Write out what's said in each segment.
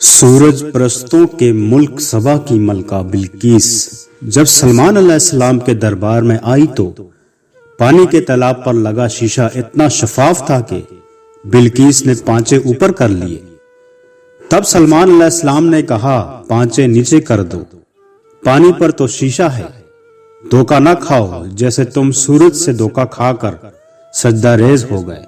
सूरज परस्तों के मुल्क सबा की मलका बिल्किस जब सलमान अलैहिस्सलाम के दरबार में आई तो पानी के तालाब पर लगा शीशा इतना शफाफ था कि बिल्किस ने पांचे ऊपर कर लिए। तब सलमान अलैहिस्सलाम ने कहा, पांचे नीचे कर दो, पानी पर तो शीशा है, धोखा ना खाओ जैसे तुम सूरज से धोखा खाकर सजदा रेज हो गए।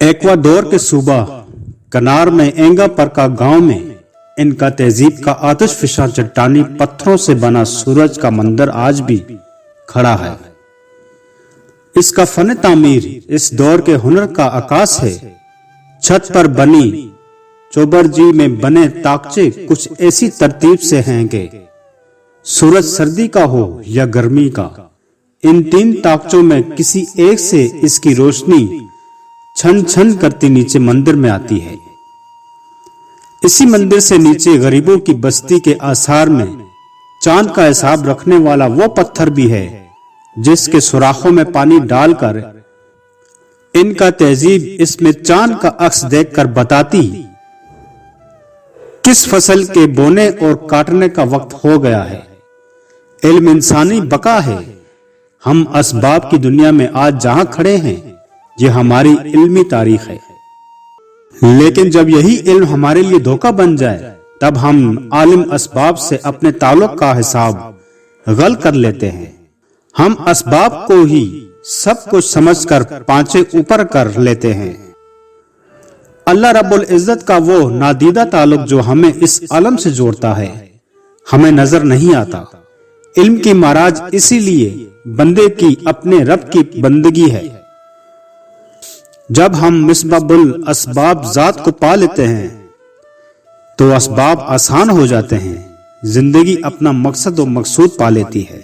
एक्वाडोर के सूबा कनार में एंगा पर का गांव में इनका तहजीब का आतिश फिशा चट्टानी पत्थरों से बना सूरज का मंदिर आज भी खड़ा है। इसका फन तामीर इस दौर के हुनर का आकाश है। छत पर बनी चौबरजी में बने ताकचे कुछ ऐसी तरतीब से हैं कि सूरज सर्दी का हो या गर्मी का, इन तीन ताकचों में किसी एक से इसकी रोशनी छन छन करती नीचे मंदिर में आती है। इसी मंदिर से नीचे गरीबों की बस्ती के आसार में चांद का हिसाब रखने वाला वो पत्थर भी है जिसके सुराखों में पानी डालकर इनका तहजीब इसमें चांद का अक्स देखकर बताती किस फसल के बोने और काटने का वक्त हो गया है। इल्म इंसानी बका है। हम असबाब की दुनिया में आज जहां खड़े हैं ये हमारी इल्मी तारीख है, लेकिन जब यही इल्म हमारे लिए धोखा बन जाए तब हम आलिम असबाब से अपने ताल्लुक का हिसाब गल कर लेते हैं। हम असबाब को ही सब कुछ समझकर पांचे ऊपर कर लेते हैं। अल्लाह रब्बुल इज्जत का वो नादीदा ताल्लुक जो हमें इस आलम से जोड़ता है हमें नजर नहीं आता। इल्म की महाराज इसीलिए बंदे की अपने रब की बंदगी है। जब हम मिसबाबुल असबाब जात को पा लेते हैं तो असबाब आसान हो जाते हैं, जिंदगी अपना मकसद और मकसूद पा लेती है।